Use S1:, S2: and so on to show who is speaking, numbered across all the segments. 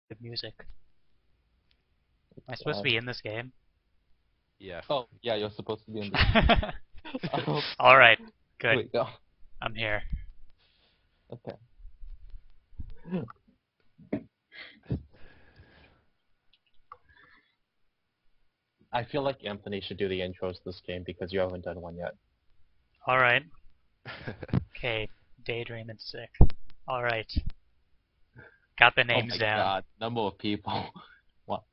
S1: Good music. Am I supposed to be in this game?
S2: Yeah.
S3: Oh, yeah, you're supposed to be in this.
S1: Alright, good.
S3: Wait, no.
S1: I'm here.
S3: Okay. I feel like Anthony should do the intros to this game because you haven't done one yet.
S1: Alright. Okay, Daydream and Sick. Alright. Got the names
S3: Oh my
S1: down.
S3: god, number of people. What?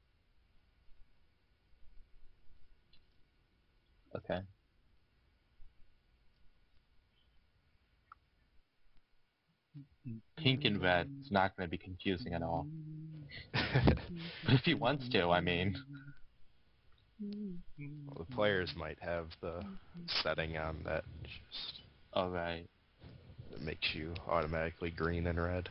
S3: Okay. Pink and red is not going to be confusing at all. If he wants to, I mean.
S2: Well, the players might have the setting on that just
S3: Alright.
S2: that makes you automatically green and red.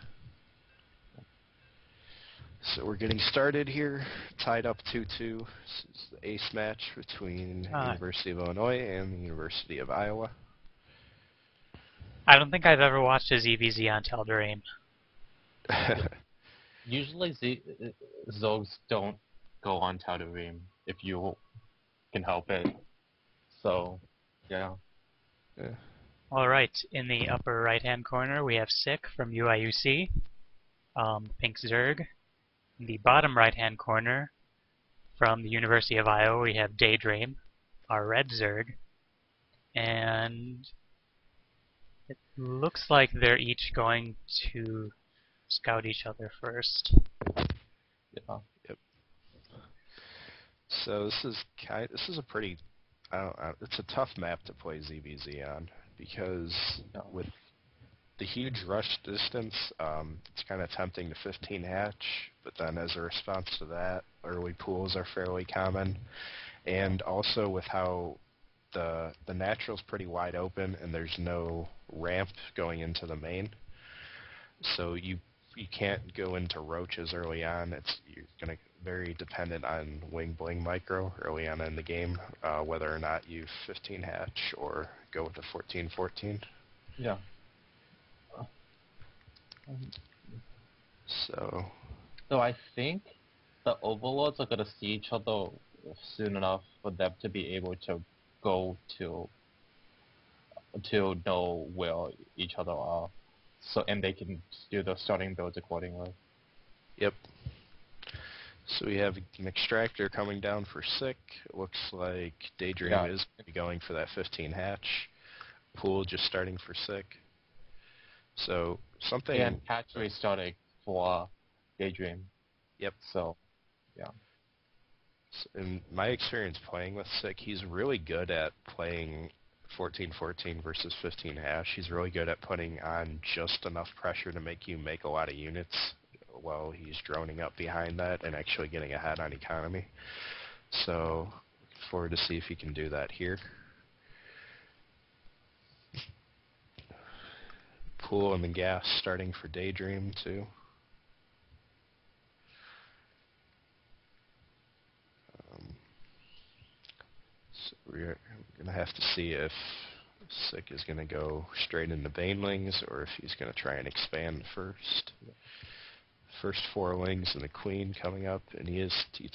S2: So we're getting started here, tied up 2-2. This is the ace match between University of Illinois and the University of Iowa.
S1: I don't think I've ever watched a ZVZ on Taldarim.
S3: Usually Zogs don't go on Taldarim if you can help it. So, yeah.
S2: Yeah.
S1: Alright, in the upper right-hand corner we have Sick from UIUC, Pink Zerg. In the bottom right-hand corner, from the University of Iowa, we have Daydream, our red Zerg. And it looks like they're each going to scout each other first.
S3: Yeah.
S2: Yep. So this is a pretty, it's a tough map to play ZVZ on because with the huge rush distance, it's kind of tempting to 15 hatch, but then as a response to that, early pools are fairly common, and also with how the natural's pretty wide open and there's no ramp going into the main, so you can't go into roaches early on. You're gonna very dependent on wing bling micro early on in the game, whether or not you 15 hatch or go with the 14-14.
S3: Yeah.
S2: So
S3: I think the overlords are gonna see each other soon enough for them to be able to go to know where each other are. So and they can do the starting builds accordingly.
S2: Yep. So we have an extractor coming down for Sick. It looks like Daydream is going for that 15 hatch. Pool just starting for Sick. So something.
S3: And hatchery starting for Daydream.
S2: Yep.
S3: So, yeah.
S2: In my experience playing with Sick, he's really good at playing 14-14 versus 15 hash. He's really good at putting on just enough pressure to make you make a lot of units while he's droning up behind that and actually getting ahead on economy. So, looking forward to see if he can do that here. Pool and the gas starting for Daydream too. So we're going to have to see if Sick is going to go straight into Banelings or if he's going to try and expand first. First 4 lings and the queen coming up, and he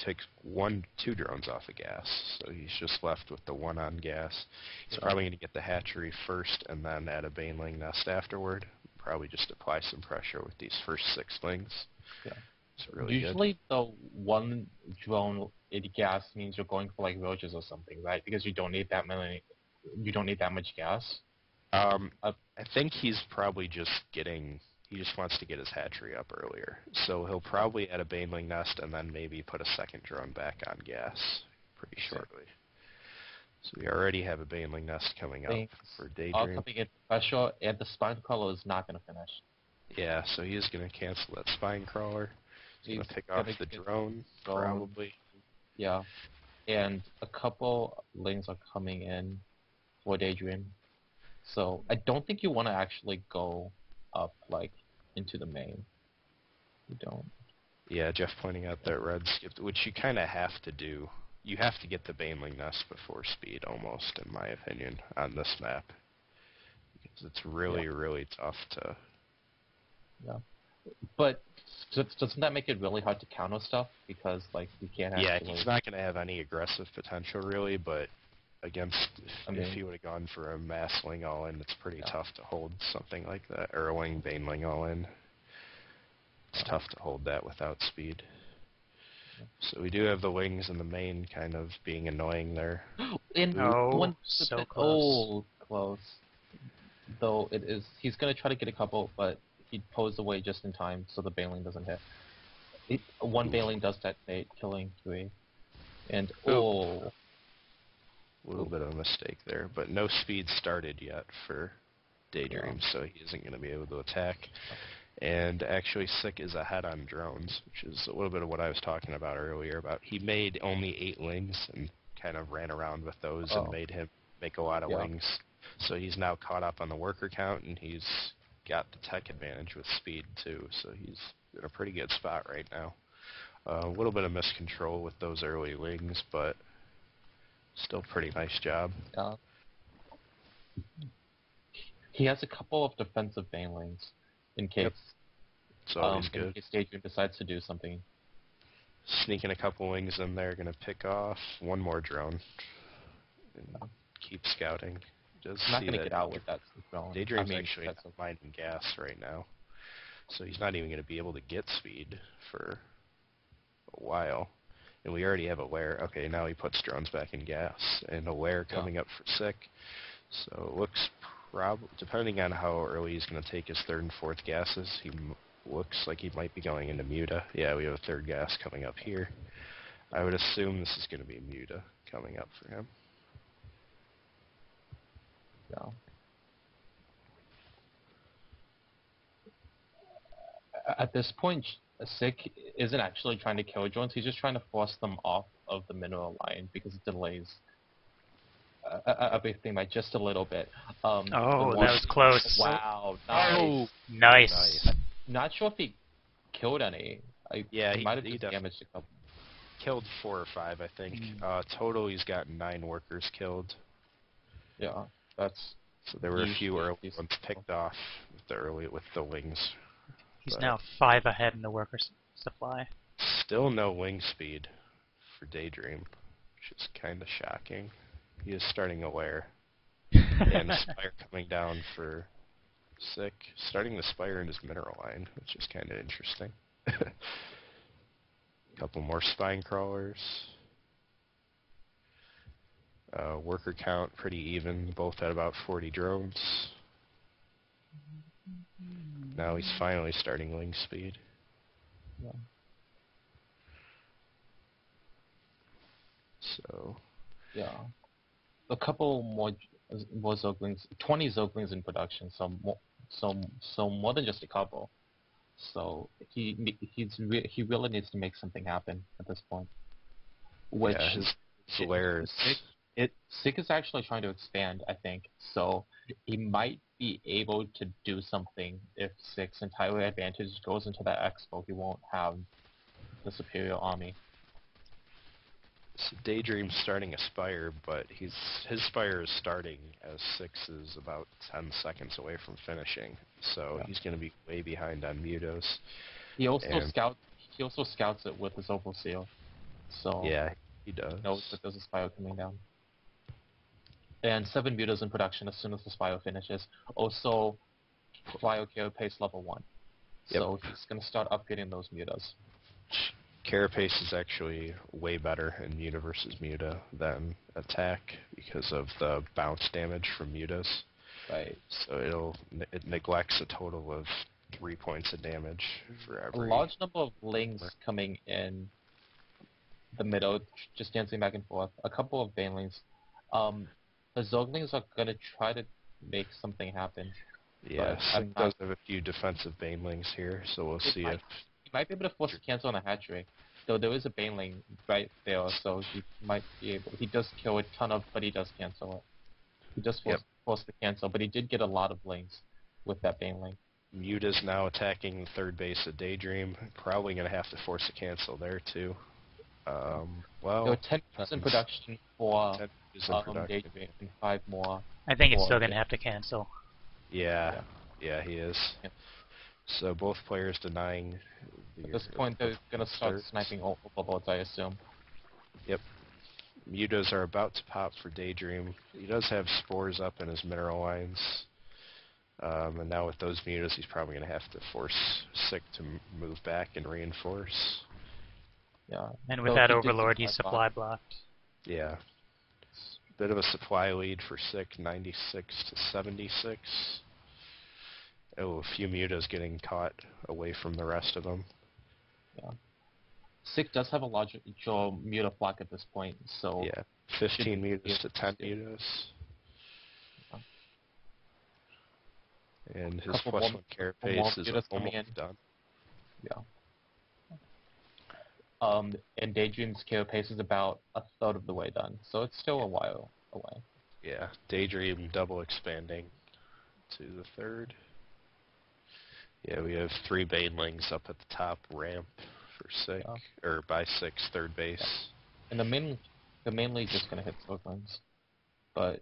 S2: takes 2 drones off of gas, so he's just left with the 1 on gas. He's probably going to get the hatchery first and then add a Baneling nest afterward. Probably just apply some pressure with these first 6 lings.
S3: Yeah.
S2: It's really
S3: Usually
S2: good.
S3: the 1 drone gas means you're going for like roaches or something, right? Because you don't need that much gas.
S2: I think he's probably just he just wants to get his hatchery up earlier. So he'll probably add a Baneling nest and then maybe put a second drone back on gas pretty shortly. So we already have a Baneling nest coming up for Daydream.
S3: Coming in pressure, and the spine crawler is not going to finish.
S2: Yeah, so he's going to cancel that spine crawler. He's going to pick off the drone, probably.
S3: Yeah, and a couple lings are coming in for Daydream. So I don't think you want to actually go up like into the main. You don't.
S2: Yeah, Jeff pointing out that red skipped, which you kind of have to do. You have to get the Baneling nest before speed, almost, in my opinion, on this map. Because it's really, really tough to...
S3: Yeah. But doesn't that make it really hard to counter stuff? Because, like, you can't
S2: Yeah,
S3: actually...
S2: he's not going to have any aggressive potential, really, but against...
S3: I mean,
S2: if he would have gone for a mass Ling all-in, it's pretty
S3: yeah.
S2: tough to hold something like that. Or a Ling Bane Ling all-in. It's tough to hold that without speed. So we do have the wings in the main kind of being annoying there.
S3: In
S1: Oh,
S3: one
S1: so close.
S3: Oh, close. Though it is, he's gonna try to get a couple, but he posed away just in time, so the Baneling doesn't hit. One Baneling does detonate, killing 3. And
S2: A little bit of a mistake there, but no speed started yet for Daydream, so he isn't going to be able to attack. And actually, Sick is ahead on drones, which is a little bit of what I was talking about earlier. About he made only 8 lings and kind of ran around with those and made him make a lot of lings. So he's now caught up on the worker count, and he's got the tech advantage with speed too. So he's in a pretty good spot right now. A little bit of miscontrol with those early lings, but still pretty nice job.
S3: Yeah. He has a couple of defensive Banelings in case.
S2: It's always good.
S3: In case Daydream decides to do something.
S2: Sneaking a couple wings in there, gonna pick off one more drone. And keep scouting. Just
S3: He's not gonna get out with that drone.
S2: Daydream's actually not mining gas right now. So he's not even gonna be able to get speed for a while. And we already have Aware. Okay, now he puts drones back in gas. And Aware coming up for Sick. So it looks depending on how early he's going to take his 3rd and 4th gases, he looks like he might be going into Muta. Yeah, we have a 3rd gas coming up here. I would assume this is going to be Muta coming up for him.
S3: Yeah. At this point, Sick isn't actually trying to kill drones, he's just trying to force them off of the mineral line because it delays everything by just a little bit.
S1: Oh, that was close.
S3: Wow, nice.
S1: Nice.
S3: Not sure if he killed any. He might have just damaged a couple.
S2: Killed 4 or 5, I think. Total, he's got 9 workers killed.
S3: Yeah, that's...
S2: So there were a few early ones picked off with the wings.
S1: He's now 5 ahead in the workers' supply.
S2: Still no wing speed for Daydream, which is kind of shocking. He is starting Aware. And Spire coming down for Sick. Starting the Spire in his mineral line, which is kind of interesting. Couple more spine crawlers. Worker count pretty even, both at about 40 drones. Now he's finally starting Ling speed.
S3: Yeah.
S2: So.
S3: Yeah. A couple more Zoglings, 20 Zoglings in production, so more than just a couple. So he really needs to make something happen at this point. Which Sick is actually trying to expand, I think. So he might be able to do something if Sick's entire advantage goes into that expo. He won't have the superior army.
S2: So Daydream's starting a Spire, but his Spire is starting as 6 is about 10 seconds away from finishing. So he's going to be way behind on Mutos.
S3: He also scouts it with his Opal Seal. So
S2: yeah, he does.
S3: He knows that there's a Spire coming down. And 7 Mutas in production as soon as the Spire finishes. Also, Spire Carapace level 1. So he's going to start upgrading those Mutas.
S2: Carapace is actually way better in Muta versus Muta than Attack because of the bounce damage from Mutas.
S3: Right.
S2: So it neglects a total of 3 points of damage for every...
S3: A large number of Lings coming in the middle, just dancing back and forth. A couple of Banelings. The Zoglings are going to try to make something happen.
S2: Yeah, Sick does have a few defensive Banelings here, so we'll see if...
S3: He might be able to force a cancel on a hatchery. Though there is a Baneling right there, so he might be able... He does kill a ton of, but he does cancel it. He does force the cancel, but he did get a lot of Lings with that Baneling.
S2: Muta's now attacking the 3rd base of Daydream. Probably going to have to force a cancel there, too. Well...
S3: There were 10 in production for Daydream and 5 more.
S1: I think it's still going to have to cancel.
S2: Yeah, he is.
S3: Yeah.
S2: So both players denying the
S3: At this point, they're gonna start sniping overlords, I assume.
S2: Yep. Mutas are about to pop for Daydream. He does have spores up in his mineral lines. And now with those mutas, he's probably going to have to force Sick to move back and reinforce.
S3: Yeah.
S1: And with that Overlord, he's supply blocked.
S2: Yeah. Bit of a supply lead for Sick, 96 to 76. Oh, a few mutas getting caught away from the rest of them.
S3: Yeah. Sick does have a large muta block at this point, so...
S2: Yeah, 15 mutas to 10 mutas. And his +1 carapace is almost done.
S3: Yeah. And Daydream's carapace is about a third of the way done, so it's still a while away.
S2: Yeah, Daydream double expanding to the third. Yeah, we have 3 banelings up at the top ramp for Sick, or by 6, third base.
S3: Yeah. And the main league just gonna hit Zerglings, but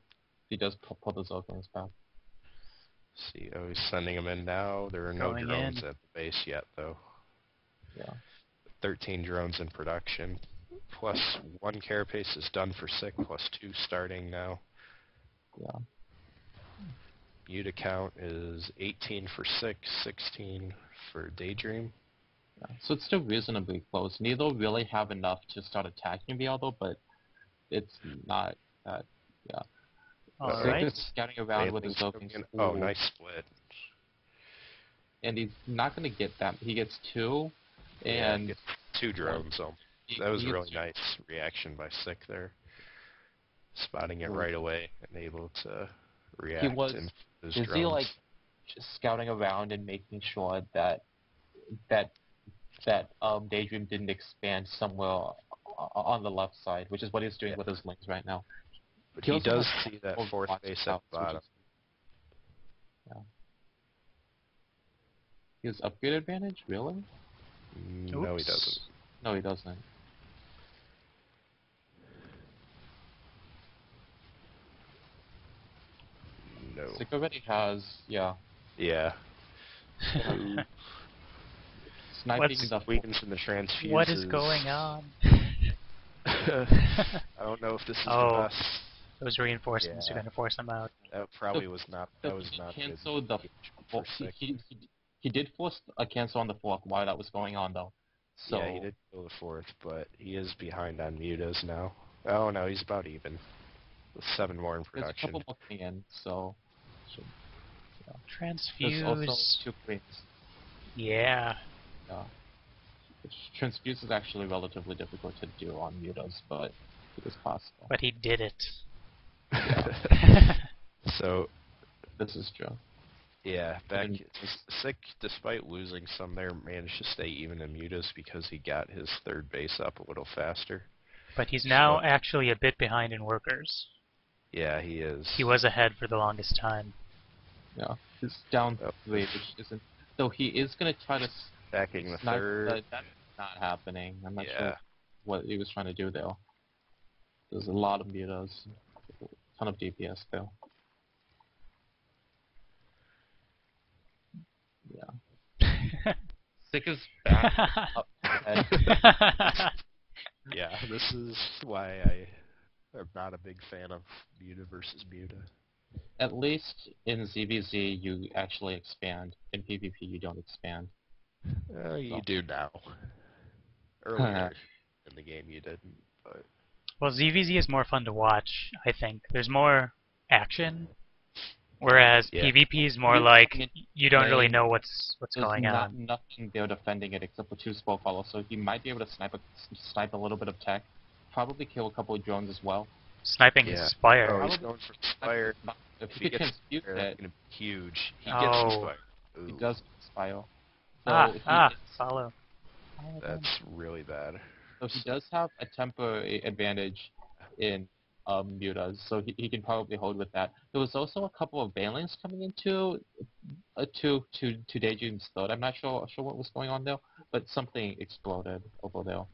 S3: he does pull the Zerglings back.
S2: See, oh, he's sending them in now. There are no drones at the base yet, though.
S3: Yeah.
S2: 13 drones in production. +1 carapace is done for Sick, +2 starting now.
S3: Yeah.
S2: Muta count is 18 for Sick, 16 for Daydream.
S3: Yeah. So it's still reasonably close. Neither really have enough to start attacking the other, but it's not that, yeah.
S1: Alright.
S3: Sick is scouting around with his Zerglings.
S2: Oh, nice split.
S3: And he's not going to get that. He gets 2, and...
S2: Yeah, 2 drones, so that was a really nice reaction by Sick there. Spotting it right away and able to react.
S3: Was he like just scouting around and making sure that Daydream didn't expand somewhere on the left side, which is what he's doing with his links right now.
S2: But he does see that 4th base at the bottom.
S3: Yeah. He has upgrade advantage, really?
S2: No, he doesn't.
S3: No, he doesn't.
S2: No.
S3: Sick already has, yeah.
S2: Yeah.
S3: Sniping the
S2: weakens in the transfuses.
S1: What is going on?
S2: I don't know if this is the best.
S1: Those reinforcements are going to force him out.
S2: That probably was not. That was not
S3: canceled
S2: good.
S3: He did force a cancel on the 4th while that was going on, though. So
S2: yeah, he did kill the 4th, but he is behind on mutas now. Oh no, he's about even. With 7 more in production.
S3: There's a couple more coming in, so... yeah.
S1: Transfuse.
S3: There's also 2 queens.
S1: Yeah.
S3: Yeah. Transfuse is actually relatively difficult to do on mutas, but it is possible.
S1: But he did it.
S3: Yeah.
S2: So...
S3: This is true.
S2: Yeah, Sick, despite losing some there, managed to stay even in mutas because he got his 3rd base up a little faster.
S1: But he's now actually a bit behind in workers.
S2: Yeah, he is.
S1: He was ahead for the longest time.
S3: Yeah, he's down 3, which isn't... So he is going to try to...
S2: Backing the 3rd.
S3: That's not happening. I'm not sure what he was trying to do there. There's a lot of mutas. A ton of DPS though. Yeah. Sick is back up ahead.
S2: Yeah, this is why I am not a big fan of muta versus muta.
S3: At least in ZVZ you actually expand. In PvP you don't expand.
S2: You do now. Earlier in the game you didn't, but...
S1: Well, ZVZ is more fun to watch, I think. There's more action, whereas PvP is more like you don't really know what's going on.
S3: There's nothing there defending it except for 2 spell followers, so he might be able to snipe a little bit of tech. Probably kill a couple of drones as well.
S1: Sniping his Spire.
S2: Oh, he's going for Spire.
S3: If he gets Spire,
S2: that's going to be huge. He gets the Spire. Ooh.
S3: He does Spire. So
S1: follow.
S2: That's really bad.
S3: So he does have a temper advantage in mutas, so he can probably hold with that. There was also a couple of banelings coming into to Daydream's third. I'm not sure what was going on there, but something exploded over there.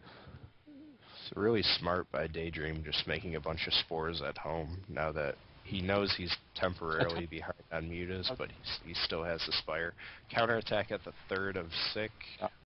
S2: It's really smart by Daydream just making a bunch of spores at home now that he knows he's temporarily behind on mutas, but he still has the Spire. Counterattack at the third of Sick.